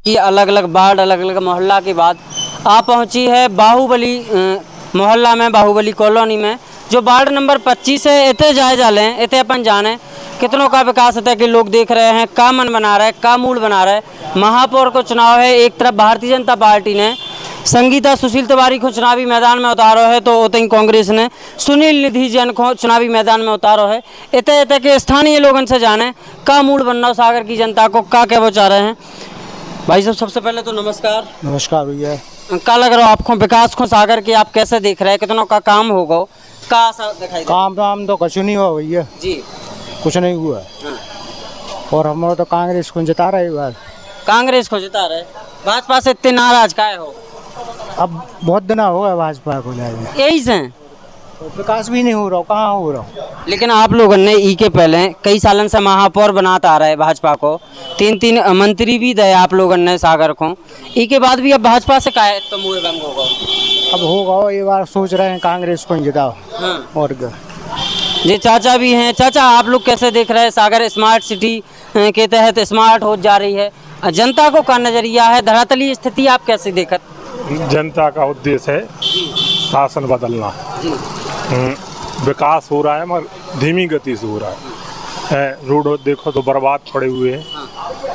कि अलग अलग वार्ड अलग अलग मोहल्ला के बाद आप पहुंची है बाहुबली मोहल्ला में, बाहुबली कॉलोनी में, जो वार्ड नंबर 25 है। इतने जायजा लें, इतने अपन जाने कितनों का विकास होता है कि लोग देख रहे हैं, का मन बना रहा है, का मूड बना रहा है। महापौर को चुनाव है, एक तरफ भारतीय जनता पार्टी ने संगीता सुशील तिवारी को चुनावी मैदान में उतारो है, तो उतई कांग्रेस ने सुनील निधि जैन को चुनावी मैदान में उतारो है। इतने इतने के स्थानीय लोगों से जाने का मूड बन रहा सागर की जनता को, का क्या वो चाह रहे हैं। भाई साहब सबसे पहले तो नमस्कार। नमस्कार भैया। का लग रहा हो आपको विकास को सागर के, आप कैसे देख रहे हैं, कितनों का काम होगा, का दिखाई काम काम तो कुछ नहीं हुआ भैया जी, कुछ नहीं हुआ। और हम तो कांग्रेस को जिता रहे बार। कांग्रेस को जिता रहे, भाजपा से इतने नाराज काहे हो? अब बहुत दिन हो गया भाजपा को यही से विकास भी नहीं हो रहा, कहाँ हो रहा। लेकिन आप लोगों ने ई के पहले कई सालन से महापौर बनाता आ रहा है भाजपा को, 3 मंत्री भी दे आप लोगों ने सागर को, ई के बाद भी अब भाजपा से काहे तो मुँह बंद होगा? अब होगा ये बार सोच रहे हैं कांग्रेस को जिताओ। और क्या जी चाचा भी हैं। चाचा आप लोग कैसे देख रहे हैं सागर स्मार्ट सिटी के तहत स्मार्ट हो जा रही है, जनता को का नजरिया है, धरातली स्थिति आप कैसे देखत? जनता का उद्देश्य है शासन बदलना। विकास हो रहा है मगर धीमी गति से हो रहा है। रोड देखो तो बर्बाद पड़े हुए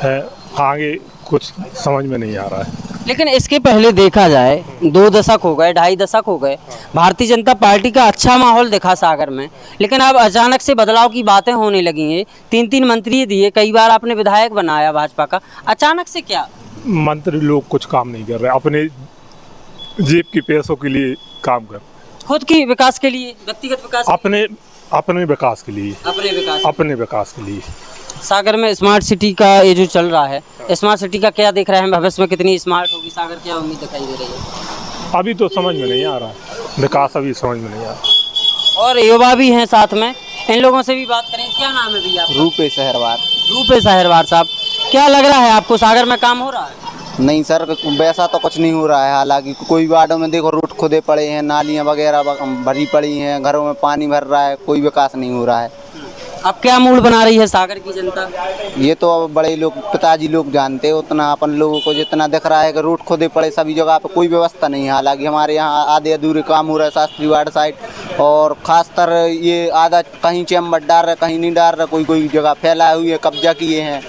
हैं, आगे कुछ समझ में नहीं आ रहा है। लेकिन इसके पहले देखा जाए 2 दशक हो गए, 2.5 दशक हो गए, भारतीय जनता पार्टी का अच्छा माहौल दिखा सागर में, लेकिन अब अचानक से बदलाव की बातें होने लगी हैं। 3 मंत्री दिए, कई बार आपने विधायक बनाया भाजपा का, अचानक से क्या? मंत्री लोग कुछ काम नहीं कर रहे, अपने जेब के पैसों के लिए काम कर, खुद की विकास के लिए, व्यक्तिगत विकास, अपने विकास के लिए, अपने विकास के लिए। सागर में स्मार्ट सिटी का ये जो चल रहा है, स्मार्ट सिटी का क्या देख रहे हैं भविष्य में, कितनी स्मार्ट होगी सागर, क्या उम्मीद दिखाई दे रही है? अभी तो समझ में नहीं आ रहा है, विकास अभी समझ में नहीं आ रहा। और युवा भी हैं साथ में, इन लोगों से भी बात करें। क्या नाम है भैया? रूपेश अहरवार। रूपेश अहरवार साहब, क्या लग रहा है आपको सागर में काम हो रहा है? नहीं सर, वैसा तो कुछ नहीं हो रहा है। हालांकि कोई वार्डों में देखो रोड खुदे पड़े हैं, नालियां वगैरह भरी पड़ी हैं, घरों में पानी भर रहा है, कोई विकास नहीं हो रहा है। अब क्या मूड बना रही है सागर की जनता? ये तो अब बड़े लोग, पिताजी लोग जानते हैं, उतना अपन लोगों को जितना दिख रहा है कि रोड खुदे पड़े, सभी जगह पे कोई व्यवस्था नहीं है। हालांकि हमारे यहाँ आधे अधूरे काम हो रहा है शास्त्री वार्ड साइड, और खासकर ये आधा कहीं चैम्बर डाल रहा है, कहीं नहीं डाल रहा, कोई जगह फैलाए हुए कब्जा किए हैं,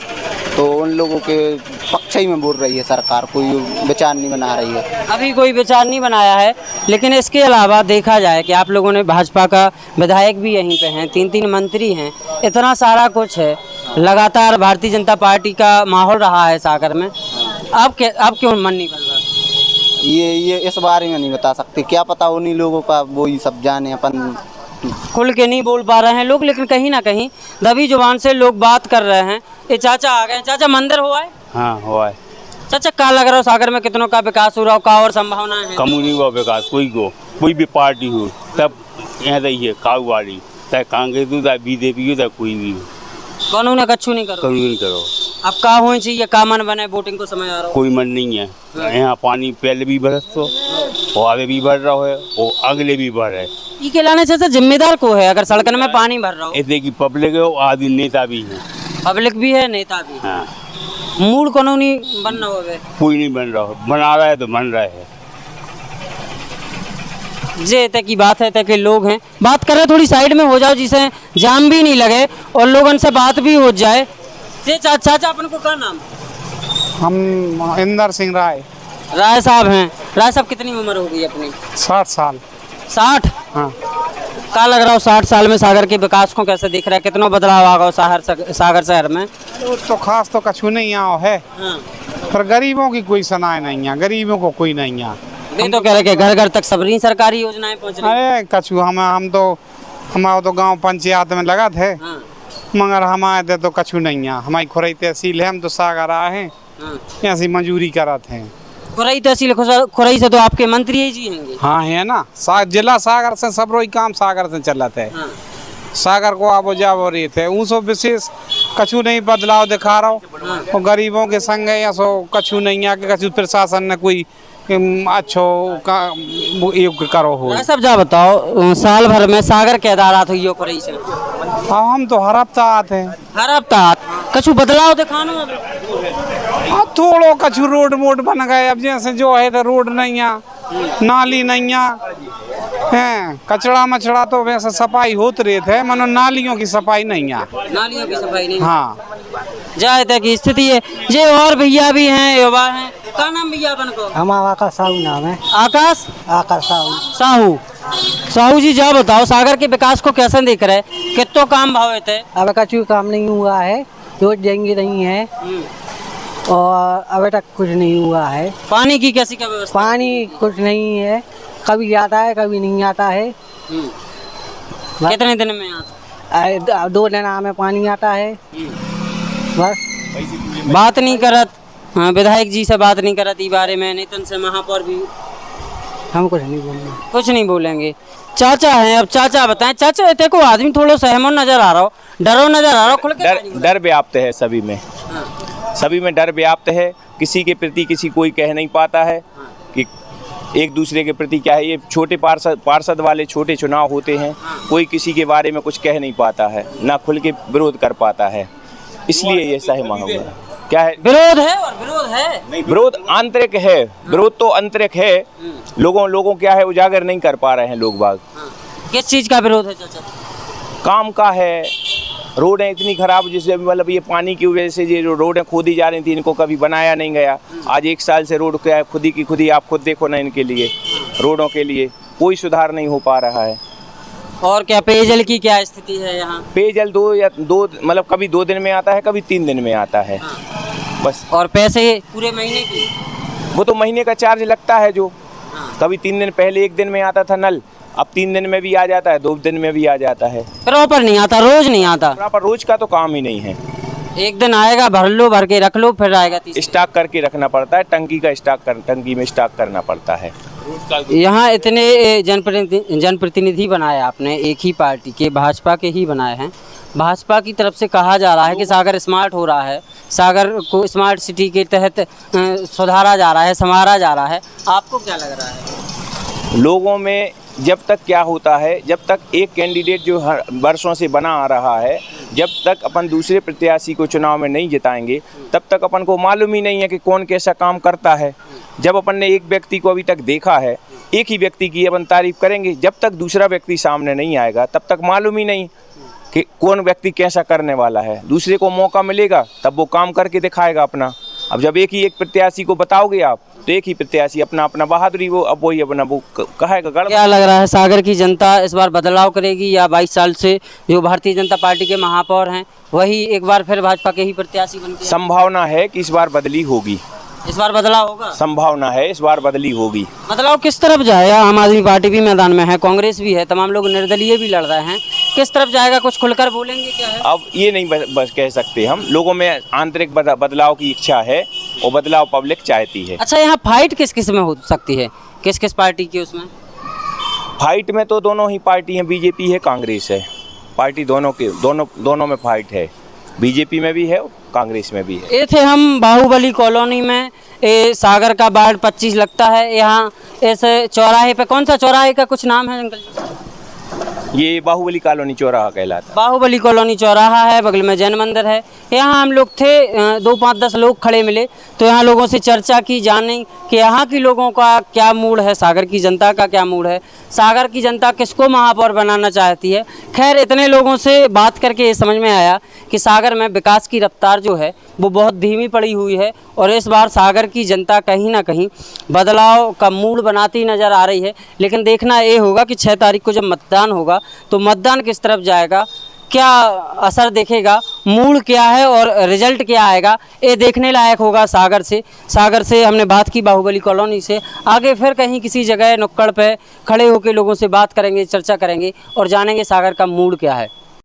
तो उन लोगों के पक्ष ही में बोल रही है सरकार, कोई विचार नहीं बना रही है। अभी कोई विचार नहीं बनाया है। लेकिन इसके अलावा देखा जाए कि आप लोगों ने भाजपा का विधायक भी यहीं पे हैं, 3 मंत्री हैं, इतना सारा कुछ है, लगातार भारतीय जनता पार्टी का माहौल रहा है सागर में, अब क्यों मन नहीं बन रहा? ये इस बारे में नहीं बता सकते, क्या पता उन्हीं लोगों का वो ही सब जाने, अपन खुल के नहीं बोल पा रहे हैं लोग, लेकिन कहीं ना कहीं दबी जुबान से लोग बात कर रहे हैं। ये चाचा आ गए। चाचा मंदिर हुआ है? हाँ हुआ है। चाचा क्या लग रहा हो सागर में कितनों का विकास हो रहा हो, का और संभावना है? कम नहीं हुआ विकास, कोई भी पार्टी हो तब यहाँ रही है कारोबारी, चाहे कांग्रेस हो, चाहे बीजेपी हो, चाहे कोई भी हो, कानून कच्छू नहीं करो, कानून नहीं करो। अब का होना चाहिए, का मन बने, वोटिंग को समय आ रहा हो, कोई मन नहीं है। यहाँ पानी पहले भी बरस तो और आगे भी बढ़ रहा है और अगले भी बढ़ रहा है। ई के लाने से जिम्मेदार को है अगर सड़कन में पानी भर रहा हो? ऐसे की पब्लिक है और आदमी नेता भी है। पब्लिक भी है, नेता भी है। हाँ, मूड कानूनी बन रहा हो, कोई नहीं बन रहा, बना रहा है तो बन रहा है। जे तक की बात है तक के लोग हैं, बात कर रहे, थोड़ी साइड में हो जाओ जिसे जाम भी नहीं लगे और लोगों से बात भी हो जाए। जे चाचा अपन को क्या नाम? हम इंदर सिंह राय। राय साहब हैं। राय साहब कितनी उम्र हो गई अपनी? 60 साल। 60? हाँ। क्या लग रहा हो 60 साल में सागर के विकास को कैसे दिख रहा है, कितना बदलाव आ गया सागर शहर में? तो खास तो कछु नहीं यहाँ है। हाँ। पर गरीबों की कोई सुनाई नहीं है, गरीबों को कोई नहीं है। नहीं तो कह रहे कि घर घर तक सबरी सरकारी योजनाएं पहुँच रही। अरे कछु हम तो हमारे तो गांव पंचायत में लगा थे। हाँ। मगर हमारे तो कछु नहीं है। हमारी खुरई तहसील है, हम तो सागर आए हैं। हाँ। ऐसी मजूरी करते हैं। खुरई तहसील, खुरई से तो आपके मंत्री ही जी होंगे। हाँ है ना, जिला सागर से सब रोई काम सागर से चलते है। हाँ। सागर को आबो जाबो रही थे, उनसो विशेष कछु नहीं बदलाव दिखा रहा हो। और गरीबों के संग है सो कछु नहीं है कि कछु प्रशासन ने कोई अच्छो का योग करो हो। सब जा बताओ, साल भर में सागर के अदालत हुई खुरई से? हाँ हम तो हर हफ्ता आते हैं। हर हफ्ता कछु बदलाव दिखानो? अब थोड़ो कछु रोड मोड बन गए, अब जैसे जो है तो रोड नहीं है, नाली नहीं है, कचड़ा मचड़ा तो वैसे सफाई होत रहे थे, मनो नालियों की सफाई नहीं है। नालियों की सफाई नहीं। हाँ जाए तक की स्थिति है। ये और भैया भी हैं, युवा हैं। क्या नाम भैया अपन को? हमारा का साहू नाम है। आकाश आकर साहू। साहू। साहू जी जा बताओ, सागर के विकास को कैसे देख रहे, कितो काम भावे थे? अब कछु काम नहीं हुआ है, रोड देंगे नहीं है और अभी तक कुछ नहीं हुआ है। पानी की कैसी क्या व्यवस्था? पानी कुछ नहीं है, कभी आता है कभी नहीं आता है। कितने दिन में आता? 2 दिन में पानी आता है बस। बात नहीं करत, हाँ, विधायक जी से बात नहीं करत ई बारे में, नितिन से महापौर भी हम कुछ नहीं बोलेंगे। कुछ नहीं बोलेंगे। चाचा हैं, अब चाचा बताएं। चाचा देखो आदमी थोड़ा सहमो नजर आ रहा हो, डरो नजर आ रहा हो, खुल के डर व्याप्त है सभी में, सभी में डर व्याप्त है। किसी के प्रति किसी कोई कह नहीं पाता है कि एक दूसरे के प्रति क्या है। ये छोटे पार्षद वाले छोटे चुनाव होते हैं, कोई किसी के बारे में कुछ कह नहीं पाता है, ना खुल के विरोध कर पाता है, इसलिए ये सहमा हुआ है। क्या है? विरोध है और विरोध है, विरोध आंतरिक है, विरोध तो आंतरिक है। लोगों क्या है, उजागर नहीं कर पा रहे हैं लोग बाग। किस चीज का विरोध है चाचा? काम का है। रोडें इतनी खराब, जिससे मतलब ये पानी की वजह से ये रोडें खोदी जा रही थी, इनको कभी बनाया नहीं गया। आज 1 साल से रोड क्या है, खुदी की खुदी, आप खुद देखो ना, इनके लिए रोडों के लिए कोई सुधार नहीं हो पा रहा है। और क्या पेयजल की क्या स्थिति है यहाँ? पेयजल दो मतलब कभी 2 दिन में आता है, कभी 3 दिन में आता है बस। और पैसे पूरे महीने की? वो तो महीने का चार्ज लगता है, जो कभी 3 दिन पहले 1 दिन में आता था नल, अब 3 दिन में भी आ जाता है, 2 दिन में भी आ जाता है। प्रॉपर नहीं आता, रोज नहीं आता। पर रोज का तो काम ही नहीं है। एक दिन आएगा, भर लो, भर के रख लो, फिर आएगा स्टॉक करके रखना पड़ता है, टंकी में स्टॉक करना पड़ता है। यहाँ इतने जनप्रतिनिधि बनाए आपने, एक ही पार्टी के, भाजपा के ही बनाए हैं। भाजपा की तरफ से कहा जा रहा है कि सागर स्मार्ट हो रहा है, सागर को स्मार्ट सिटी के तहत सुधारा जा रहा है, संवारा जा रहा है। आपको क्या लग रहा है? लोगों में जब तक क्या होता है, जब तक एक कैंडिडेट जो वर्षों से बना आ रहा है, जब तक अपन दूसरे प्रत्याशी को चुनाव में नहीं जिताएंगे, तब तक अपन को मालूम ही नहीं है कि कौन कैसा काम करता है। जब अपन ने एक व्यक्ति को अभी तक देखा है, एक ही व्यक्ति की अपन तारीफ करेंगे, जब तक दूसरा व्यक्ति सामने नहीं आएगा तब तक मालूम ही नहीं कि कौन व्यक्ति कैसा करने वाला है। दूसरे को मौका मिलेगा तब वो काम करके दिखाएगा अपना। अब जब एक प्रत्याशी को बताओगे आप, तो एक ही प्रत्याशी अपना बहादुरी वो अब वही अपना वो कहेगा। क्या लग रहा है, सागर की जनता इस बार बदलाव करेगी, या 22 साल से जो भारतीय जनता पार्टी के महापौर हैं वही एक बार फिर भाजपा के ही प्रत्याशी बन के? संभावना है कि इस बार बदली होगी, इस बार बदलाव होगा। संभावना है इस बार बदली होगी। बदलाव किस तरफ जाएगा? आम आदमी पार्टी भी मैदान में है, कांग्रेस भी है, तमाम लोग निर्दलीय भी लड़ रहे हैं, किस तरफ जाएगा कुछ खुलकर बोलेंगे क्या है? अब ये नहीं बस कह सकते हम, लोगों में आंतरिक बदलाव की इच्छा है और बदलाव पब्लिक चाहती है। अच्छा, यहाँ फाइट किस किस में हो सकती है, किस किस पार्टी की? उसमें फाइट में तो दोनों ही पार्टी हैं, बीजेपी है, कांग्रेस है, पार्टी दोनों में फाइट है, बीजेपी में भी है, कांग्रेस में भी है। ये थे हम बाहुबली कॉलोनी में, ये सागर का वार्ड 25 लगता है। यहाँ ऐसे चौराहे पे, कौन सा चौराहे का कुछ नाम है अंकल जी? ये बाहुबली कॉलोनी चौराहा कहलाता है। बाहुबली कॉलोनी चौराहा है, बगल में जैन मंदिर है। यहाँ हम लोग थे, 2-5-10 लोग खड़े मिले, तो यहाँ लोगों से चर्चा की, जाने कि यहाँ की लोगों का क्या मूड है, सागर की जनता का क्या मूड है, सागर की जनता किसको महापौर बनाना चाहती है। खैर, इतने लोगों से बात करके ये समझ में आया कि सागर में विकास की रफ्तार जो है वो बहुत धीमी पड़ी हुई है, और इस बार सागर की जनता कहीं ना कहीं बदलाव का मूड बनाती नज़र आ रही है। लेकिन देखना ये होगा कि 6 तारीख को जब मतदान होगा तो मतदान किस तरफ जाएगा, क्या असर देखेगा, मूड क्या है और रिजल्ट क्या आएगा, ये देखने लायक होगा। सागर से हमने बात की, बाहुबली कॉलोनी से। आगे फिर कहीं किसी जगह नुक्कड़ पे खड़े होकर लोगों से बात करेंगे, चर्चा करेंगे और जानेंगे सागर का मूड क्या है।